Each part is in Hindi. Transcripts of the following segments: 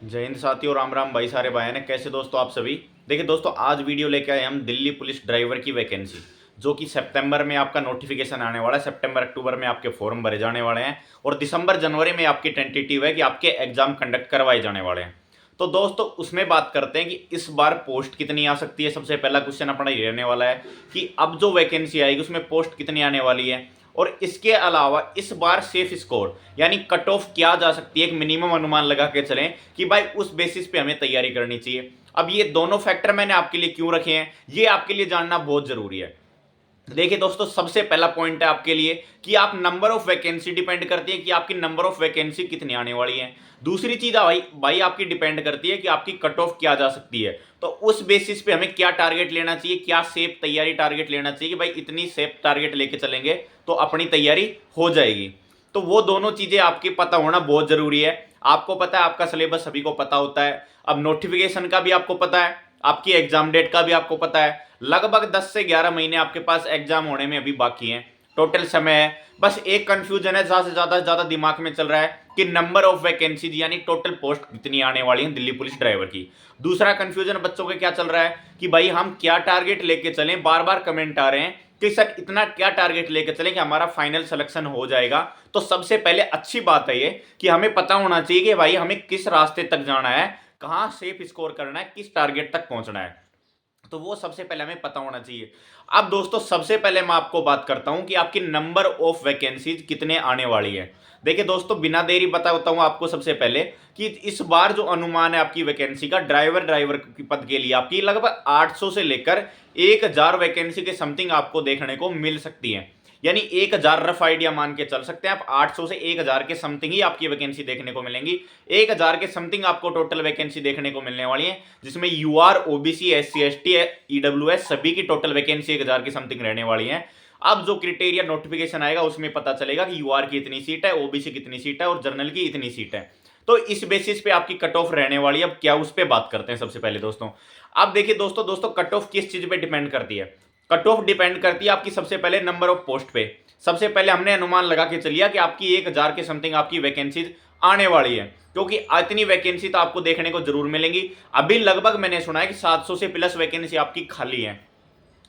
जय हिंद साथियों, राम राम भाई, सारे भाई ने कैसे दोस्तों आप सभी। देखिए दोस्तों, आज वीडियो लेके आए हम दिल्ली पुलिस ड्राइवर की वैकेंसी, जो कि सितंबर में आपका नोटिफिकेशन आने वाला है। सितंबर अक्टूबर में आपके फॉर्म भरे जाने वाले हैं और दिसंबर जनवरी में आपकी टेंटेटिव है कि आपके एग्जाम कंडक्ट करवाए जाने वाले हैं। तो दोस्तों उसमें बात करते हैं कि इस बार पोस्ट कितनी आ सकती है। सबसे पहला क्वेश्चन अपना ये रहने वाला है कि अब जो वैकेंसी आएगी उसमें पोस्ट कितनी आने वाली है, और इसके अलावा इस बार सेफ स्कोर यानी कट ऑफ क्या जा सकती है, एक मिनिमम अनुमान लगा के चलें कि भाई उस बेसिस पे हमें तैयारी करनी चाहिए। अब ये दोनों फैक्टर मैंने आपके लिए क्यों रखे हैं, ये आपके लिए जानना बहुत जरूरी है। देखिए दोस्तों, सबसे पहला पॉइंट है आपके लिए कि आप नंबर ऑफ वैकेंसी डिपेंड करती है कि आपकी नंबर ऑफ वैकेंसी कितनी आने वाली है। दूसरी चीज भाई भाई आपकी डिपेंड करती है कि आपकी कट ऑफ क्या जा सकती है। तो उस बेसिस पे हमें क्या टारगेट लेना चाहिए, क्या सेफ तैयारी टारगेट लेना चाहिए कि भाई इतनी सेफ टारगेट लेके चलेंगे तो अपनी तैयारी हो जाएगी। तो वो दोनों चीजें आपकी पता होना बहुत जरूरी है। आपको पता है, आपका सिलेबस सभी को पता होता है। अब नोटिफिकेशन का भी आपको पता है, आपकी एग्जाम डेट का भी आपको पता है। लगभग 10 से 11 महीने आपके पास एग्जाम होने में अभी बाकी हैं, टोटल समय है। बस एक कंफ्यूजन है, ज्यादा दिमाग में चल रहा है कि नंबर ऑफ वैकेंसीज यानी टोटल पोस्ट कितनी आने वाली है दिल्ली पुलिस ड्राइवर की। दूसरा कंफ्यूजन बच्चों के क्या चल रहा है कि भाई हम क्या टारगेट लेके चलें। बार बार कमेंट आ रहे हैं कि सर इतना क्या टारगेट लेके चलें कि हमारा फाइनल सिलेक्शन हो जाएगा। तो सबसे पहले अच्छी बात है ये कि हमें पता होना चाहिए कि भाई हमें किस रास्ते तक जाना है, कहां सेफ स्कोर करना है, किस टारगेट तक पहुंचना है। तो वो सबसे पहले हमें पता होना चाहिए। अब दोस्तों सबसे पहले मैं आपको बात करता हूं कि आपकी नंबर ऑफ वैकेंसीज कितने आने वाली है। देखिए दोस्तों, बिना देरी बताता हूं आपको सबसे पहले कि इस बार जो अनुमान है आपकी वैकेंसी का ड्राइवर की पद के लिए आपकी लगभग 800 से लेकर 1000 वैकेंसी के समथिंग आपको देखने को मिल सकती है। यानी 1000 रफ आइडिया मान के चल सकते हैं आप। 800 से 1000 के समथिंग ही आपकी वैकेंसी देखने को मिलेंगी। 1000 के समथिंग आपको टोटल वैकेंसी देखने को मिलने वाली है, जिसमें UR, OBC, SC, ST, EWS सभी की टोटल वैकेंसी 1000 की समथिंग रहने वाली है। अब जो क्रिटेरिया नोटिफिकेशन आएगा उसमें पता चलेगा कि यूआर की इतनी सीट है, ओबीसी की इतनी सीट है और जनरल की इतनी सीट है। तो इस बेसिस पे आपकी कट ऑफ रहने वाली है। अब क्या उस पर बात करते हैं सबसे पहले दोस्तों। अब देखिए दोस्तों दोस्तों कट ऑफ किस चीज पे डिपेंड करती है। कट ऑफ डिपेंड करती है आपकी सबसे पहले नंबर ऑफ पोस्ट पे। सबसे पहले हमने अनुमान लगा के चलिए कि आपकी 1000 के समथिंग आपकी वैकेंसीज आने वाली है, क्योंकि इतनी वैकेंसी तो आपको देखने को जरूर मिलेंगी। अभी लगभग मैंने सुना है कि 700 से प्लस वैकेंसी आपकी खाली है।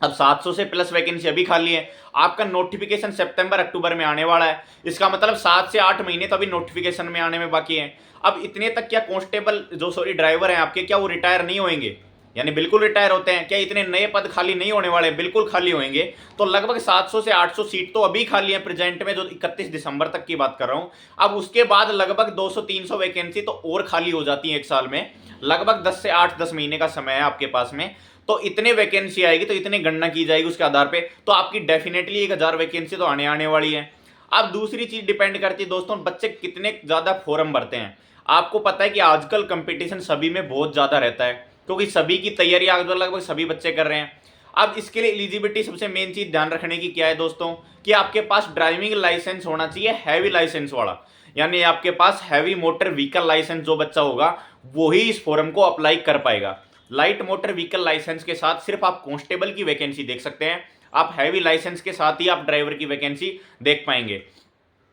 अब 700 से प्लस वैकेंसी अभी खाली है। आपका नोटिफिकेशन सितंबर अक्टूबर में आने वाला है। इसका मतलब 7 से 8 महीने तो अभी नोटिफिकेशन में आने में बाकी है। अब इतने तक क्या कांस्टेबल जो सॉरी ड्राइवर हैं आपके, क्या वो रिटायर नहीं होंगे? यानी बिल्कुल रिटायर होते हैं क्या? इतने नए पद खाली नहीं होने वाले, बिल्कुल खाली होंगे। तो लगभग 700 से 800 सीट तो अभी खाली है प्रेजेंट में, जो 31 दिसंबर तक की बात कर रहा हूं। अब उसके बाद लगभग 200-300 वैकेंसी तो और खाली हो जाती है एक साल में। लगभग 10 से 8-10 महीने का समय है आपके पास में। तो इतने वैकेंसी आएगी तो इतने गणना की जाएगी उसके आधार पे, तो आपकी डेफिनेटली 1000 वैकेंसी तो आने वाली है। अब दूसरी चीज डिपेंड करती है दोस्तों, बच्चे कितने ज्यादा फॉर्म भरते हैं। आपको पता है कि आजकल कंपटीशन सभी में बहुत ज्यादा रहता है, क्योंकि सभी की तैयारी आजकल लगभग सभी बच्चे कर रहे हैं। अब इसके लिए एलिजिबिलिटी सबसे मेन चीज ध्यान रखने की क्या है दोस्तों, कि आपके पास ड्राइविंग लाइसेंस होना चाहिए हैवी लाइसेंस वाला। यानी आपके पास हैवी मोटर व्हीकल लाइसेंस जो बच्चा होगा वही इस फॉर्म को अप्लाई कर पाएगा। लाइट मोटर व्हीकल लाइसेंस के साथ सिर्फ आप कांस्टेबल की वैकेंसी देख सकते हैं। आप हैवी लाइसेंस के साथ ही आप ड्राइवर की वैकेंसी देख पाएंगे।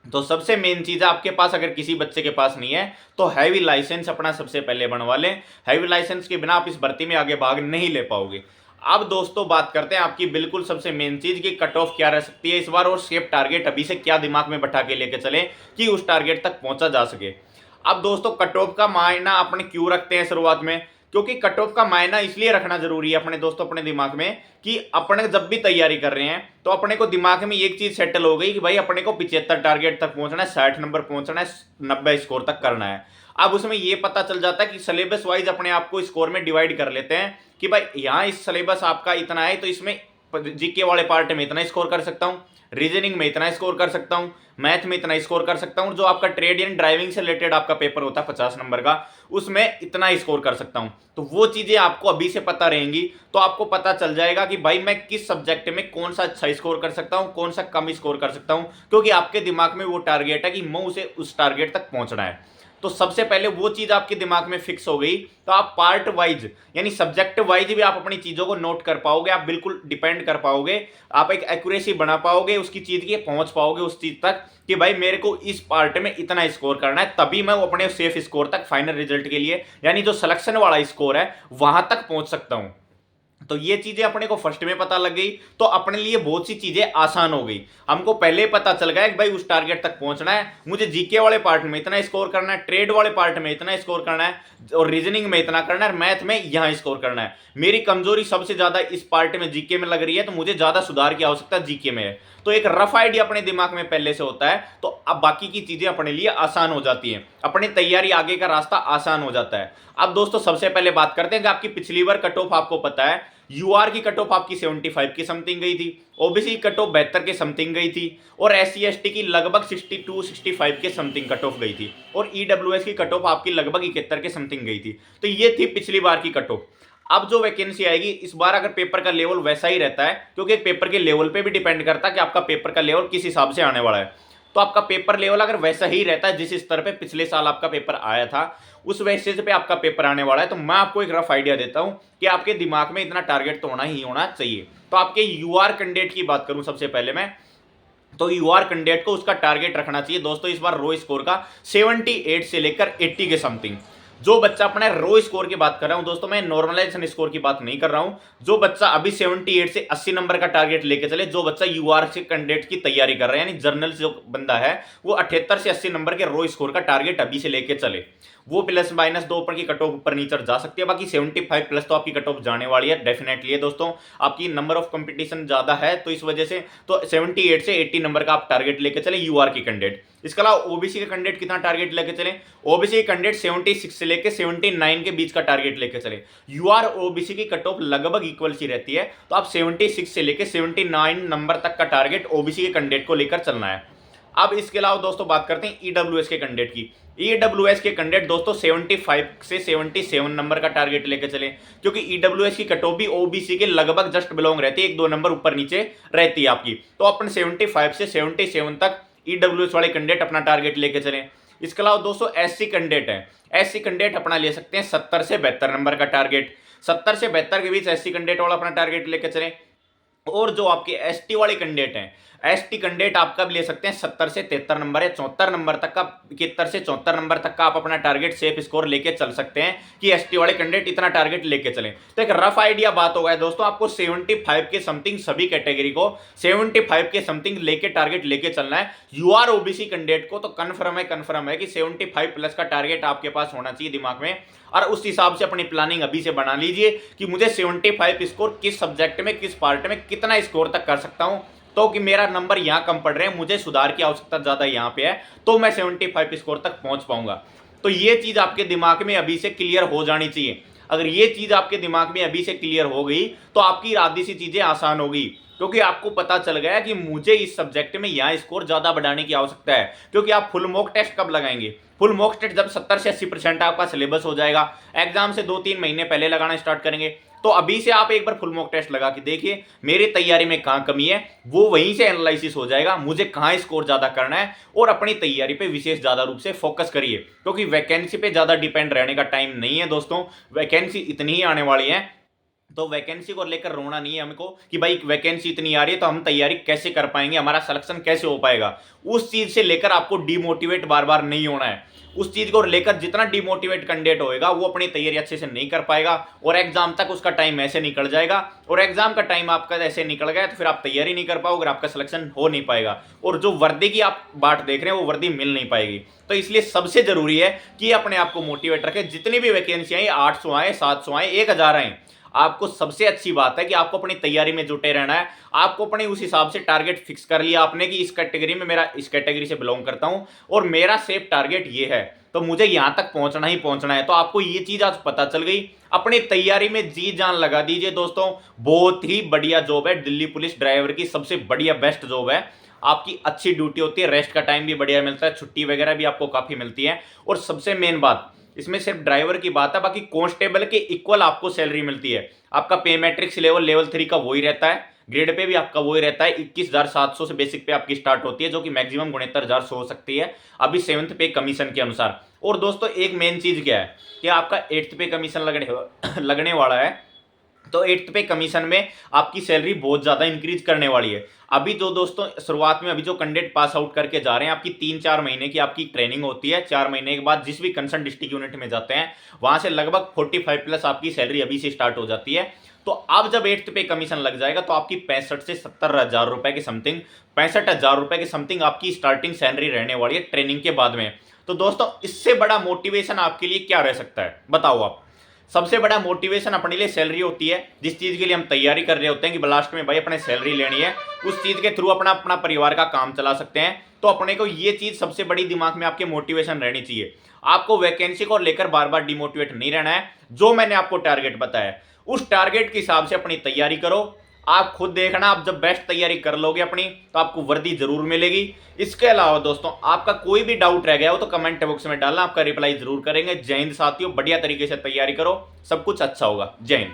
तो सबसे मेन चीज है, आपके पास अगर किसी बच्चे के पास नहीं है तो हैवी लाइसेंस अपना सबसे पहले बनवा लें। हैवी लाइसेंस के बिना आप इस भर्ती में आगे भाग नहीं ले पाओगे। अब दोस्तों बात करते हैं आपकी बिल्कुल सबसे मेन चीज की कट ऑफ क्या रह सकती है इस बार, और सेफ टारगेट अभी से क्या दिमाग में बैठा के लेके चले कि उस टारगेट तक पहुंचा जा सके। अब दोस्तों कट ऑफ का मायना अपने क्यों रखते हैं शुरुआत में, क्योंकि कट ऑफ का मायना इसलिए रखना जरूरी है अपने दोस्तों अपने दिमाग में कि अपने जब भी तैयारी कर रहे हैं तो अपने को दिमाग में एक चीज सेटल हो गई कि भाई अपने को 75 टारगेट तक पहुंचना है, 60 नंबर पहुंचना है, 90 स्कोर तक करना है। अब उसमें यह पता चल जाता है कि सिलेबस वाइज अपने आप को स्कोर में डिवाइड कर लेते हैं कि भाई यहाँ इस सिलेबस आपका इतना है तो इसमें जीके वाले पार्ट में इतना स्कोर कर सकता हूँ, रीजनिंग में इतना स्कोर कर सकता हूं, मैथ में इतना स्कोर कर सकता हूं, जो आपका ट्रेड एंड ड्राइविंग से रिलेटेड आपका पेपर होता है 50 नंबर का, उसमें इतना स्कोर कर सकता हूं। तो वो चीजें आपको अभी से पता रहेंगी तो आपको पता चल जाएगा कि भाई मैं किस सब्जेक्ट में कौन सा अच्छा स्कोर कर सकता हूं, कौन सा कम स्कोर कर सकता हूं, क्योंकि आपके दिमाग में वो टारगेट है कि मैं उसे उस टारगेट तक पहुंचना है। तो सबसे पहले वो चीज आपके दिमाग में फिक्स हो गई, तो आप पार्ट वाइज यानी सब्जेक्ट वाइज भी आप अपनी चीजों को नोट कर पाओगे, आप बिल्कुल डिपेंड कर पाओगे, आप एक एक्यूरेसी बना पाओगे उसकी चीज की, पहुंच पाओगे उस चीज तक कि भाई मेरे को इस पार्ट में इतना स्कोर करना है, तभी मैं अपने सेफ स्कोर तक फाइनल रिजल्ट के लिए यानी जो सिलेक्शन वाला स्कोर है वहां तक पहुंच सकता हूं। तो ये चीजें अपने को फर्स्ट में पता लग गई, तो अपने लिए बहुत सी चीजें आसान हो गई। हमको पहले पता चल गया कि भाई उस टारगेट तक पहुंचना है, मुझे जीके वाले पार्ट में इतना स्कोर करना है, ट्रेड वाले पार्ट में इतना स्कोर करना है, और रीजनिंग में इतना करना है, मैथ में यहां स्कोर करना है। मेरी कमजोरी सबसे ज्यादा इस पार्ट में जीके में लग रही है, तो मुझे ज्यादा सुधार की आवश्यकता जीके में है। तो एक रफ आइडिया अपने दिमाग में पहले से होता है, तो अब बाकी की चीजें अपने लिए आसान हो जाती हैं, अपनी तैयारी आगे का रास्ता आसान हो जाता है। अब दोस्तों सबसे पहले बात करते हैं कि आपकी पिछली बार कट ऑफ आपको पता है, यूआर की कट ऑफ आपकी 75 की समथिंग गई थी, ओबीसी की कट ऑफ 72 के समथिंग गई थी, और एससी एसटी की लगभग 62-65 के समथिंग कट ऑफ गई थी, और ईडब्ल्यूएस की कट ऑफ आपकी लगभग 71 के समथिंग गई थी। तो ये थी पिछली बार की कट ऑफ। अब जो वैकेंसी आएगी इस बार, अगर पेपर का लेवल वैसा ही रहता है, क्योंकि एक पेपर के लेवल पे भी डिपेंड करता है कि आपका पेपर का लेवल किस हिसाब से आने वाला है, तो आपका पेपर लेवल अगर वैसा ही रहता है जिस स्तर पे पिछले साल आपका पेपर आया था, उस बेसिस पे आपका पेपर आने वाला है, तो मैं आपको एक रफ आइडिया देता हूं कि आपके दिमाग में इतना टारगेट तो होना ही होना चाहिए। तो आपके यूआर कैंडिडेट की बात करूं सबसे पहले मैं, तो यूआर कैंडिडेट को उसका टारगेट रखना चाहिए दोस्तों इस बार रो स्कोर का 78 से लेकर 80 के समथिंग। जो बच्चा अपना रो स्कोर की बात कर रहा हूं दोस्तों, मैं नॉर्मलाइजेशन स्कोर की बात नहीं कर रहा हूं। जो बच्चा अभी 78 से 80 नंबर का टारगेट लेके चले, जो बच्चा यूआर से कैंडिडेट की तैयारी कर रहा है, यानी जर्नल जो बंदा है वो 78 से 80 नंबर के रो स्कोर का टारगेट अभी से लेके चले, वो प्लस माइनस 2 ऊपर की कट ऑफ ऊपर नीचे जा सकती है, बाकी 75 प्लस तो आपकी कट ऑफ जाने वाली है डेफिनेटली है दोस्तों। आपकी नंबर ऑफ कंपटीशन ज्यादा है, तो इस वजह से तो 78 से 80 नंबर का आप टारगेट लेके चले यूआर की कैंडिडेट। इसके अलावा ओबीसी के कैंडिडेट कितना टारगेट लेके चले, ओबीसी के कैंडिडेट 76 से लेके 79 के बीच का टारगेट लेके चले। यूआर और ओबीसी की कट ऑफ लगभग इक्वल सी रहती है, तो आप 76 से लेके 79 नंबर तक का टारगेट ओबीसी के कैंडिडेट को लेकर चलना है। अब इसके अलावा दोस्तों बात करते हैं ईडब्ल्यूएस के कैंडिडेट की। ईडब्ल्यूएस के कैंडिडेट दोस्तों 75 से 77 नंबर का टारगेट लेके चले, क्योंकि ईडब्ल्यूएस की कट ऑफ भी ओबीसी के लगभग जस्ट बिलोंग रहती है, 1-2 नंबर ऊपर नीचे रहती है आपकी। तो अपन 75 से 77 तक ईडब्ल्यूएस वाले कैंडिडेट अपना टारगेट लेके चले। इसके अलावा दोस्तों एससी कैंडिडेट है, एससी कैंडिडेट अपना ले सकते हैं 70 से 72 नंबर का टारगेट, 70 से 72 के बीच एससी कैंडिडेट वाला अपना टारगेट लेके चले। और जो आपके एसटी वाले कैंडिडेट हैं, एसटी कैंडिडेट आपका भी ले सकते हैं 70 से 73 नंबर या 74 नंबर तक का, 71 से 74 नंबर तक का आप अपना टारगेट सेफ स्कोर लेके चल सकते हैं कि एसटी वाले कैंडिडेट इतना टारगेट लेके चलें। तो एक रफ आइडिया बात हो गया दोस्तों, आपको 75 के समथिंग सभी कैटेगरी को 75 के समथिंग लेके टारगेट लेके चलना है। यूआर ओबीसी कैंडिडेट को तो कन्फर्म है कि 75 प्लस का टारगेट आपके पास होना चाहिए दिमाग में, और उस हिसाब से अपनी प्लानिंग अभी से बना लीजिए कि मुझे 75 स्कोर किस सब्जेक्ट में किस पार्ट में कितना स्कोर तक कर सकता हूं, तो कि मेरा नंबर यहां कम पड़ रहे हैं, मुझे सुधार की आवश्यकता ज्यादा यहां पे है, तो मैं 75 स्कोर तक पहुंच पाऊंगा। तो ये चीज आपके दिमाग में अभी से क्लियर हो जानी चाहिए। अगर ये चीज आपके दिमाग में अभी से क्लियर हो गई तो आपकी आधी सी चीजें आसान होगी, क्योंकि आपको पता चल गया कि मुझे इस सब्जेक्ट में यहां स्कोर ज्यादा बढ़ाने की आवश्यकता है। क्योंकि आप फुल मॉक टेस्ट कब लगाएंगे, फुल मॉक टेस्ट जब 70 से 80% आपका सिलेबस हो जाएगा, एग्जाम से 2-3 महीने पहले लगाना स्टार्ट करेंगे। तो अभी से आप एक बार फुल मॉक टेस्ट लगा के देखिए मेरी तैयारी में कहां कमी है, वो वहीं से एनालिसिस हो जाएगा, मुझे कहां स्कोर ज्यादा करना है, और अपनी तैयारी पे विशेष ज्यादा रूप से फोकस करिए। क्योंकि वैकेंसी पे ज्यादा डिपेंड रहने का टाइम नहीं है दोस्तों, वैकेंसी इतनी ही आने वाली है, तो वैकेंसी को लेकर रोना नहीं है हमको कि भाई वैकेंसी इतनी आ रही है तो हम तैयारी कैसे कर पाएंगे, हमारा सिलेक्शन कैसे हो पाएगा। उस चीज से लेकर आपको डिमोटिवेट बार बार नहीं होना है। उस चीज को लेकर जितना डिमोटिवेट कैंडिडेट होएगा वो अपनी तैयारी अच्छे से नहीं कर पाएगा, और एग्जाम तक उसका टाइम ऐसे निकल जाएगा, और एग्जाम का टाइम आपका ऐसे निकल गया तो फिर आप तैयारी नहीं कर पाओगे, आपका सिलेक्शन हो नहीं पाएगा, और जो वर्दी की आप बाट देख रहे हैं वो वर्दी मिल नहीं पाएगी। तो इसलिए सबसे जरूरी है कि अपने आप को मोटिवेट रखें। जितनी भी वैकेंसी आई 800 आए, 700 आए, 1000 आए, आपको सबसे अच्छी बात है कि आपको अपनी तैयारी में जुटे रहना है। आपको अपने उस हिसाब से टारगेट फिक्स कर लिया आपने कि इस कैटेगरी में, मेरा इस कैटेगरी से बिलोंग करता हूं और मेरा सेफ टारगेट ये है, तो मुझे यहां तक पहुंचना ही पहुंचना है। तो आपको ये चीज आज पता चल गई, अपनी तैयारी में जी जान लगा दीजिए दोस्तों। बहुत ही बढ़िया जॉब है दिल्ली पुलिस ड्राइवर की, सबसे बढ़िया बेस्ट जॉब है। आपकी अच्छी ड्यूटी होती है, रेस्ट का टाइम भी बढ़िया मिलता है, छुट्टी वगैरह भी आपको काफी मिलती है, और सबसे मेन बात इसमें सिर्फ ड्राइवर की बात है, बाकी कांस्टेबल के इक्वल आपको सैलरी मिलती है। आपका पे मैट्रिक्स लेवल 3 का वही रहता है, ग्रेड पे भी आपका वही रहता है, 21,700 से बेसिक पे आपकी स्टार्ट होती है, जो कि मैक्सिमम 69,000 हो सकती है अभी 7th पे कमीशन के अनुसार। और दोस्तों एक मेन चीज क्या है कि आपका 8th पे कमीशन लगने वाला है, तो 8th पे कमीशन में आपकी सैलरी बहुत ज्यादा इंक्रीज करने वाली है। अभी जो दोस्तों शुरुआत में अभी जो कैंडिडेट पास आउट करके जा रहे हैं, आपकी 3-4 महीने की आपकी ट्रेनिंग होती है। 4 महीने के बाद जिस भी कंसर्न डिस्ट्रिक्ट यूनिट में जाते हैं, वहां से लगभग 45 प्लस आपकी सैलरी अभी से स्टार्ट हो जाती है। तो अब जब 8th पे कमीशन लग जाएगा तो आपकी 65 से 70,000 रुपए के समथिंग, 65,000 रुपए के समथिंग आपकी स्टार्टिंग सैलरी रहने वाली है ट्रेनिंग के बाद में। तो दोस्तों इससे बड़ा मोटिवेशन आपके लिए क्या रह सकता है, बताओ आप। सबसे बड़ा मोटिवेशन अपने लिए सैलरी होती है, जिस चीज के लिए हम तैयारी कर रहे होते हैं कि लास्ट में भाई अपने सैलरी लेनी है, उस चीज के थ्रू अपना अपना परिवार का काम चला सकते हैं। तो अपने को ये चीज सबसे बड़ी दिमाग में आपके मोटिवेशन रहनी चाहिए। आपको वैकेंसी को लेकर बार बार डिमोटिवेट नहीं रहना है। जो मैंने आपको टारगेट बताया उस टारगेट के हिसाब से अपनी तैयारी करो। आप खुद देखना, आप जब बेस्ट तैयारी कर लोगे अपनी, तो आपको वर्दी जरूर मिलेगी। इसके अलावा दोस्तों आपका कोई भी डाउट रह गया हो तो कमेंट बॉक्स में डालना, आपका रिप्लाई जरूर करेंगे। जय हिंद साथियों, बढ़िया तरीके से तैयारी करो, सब कुछ अच्छा होगा। जय हिंद।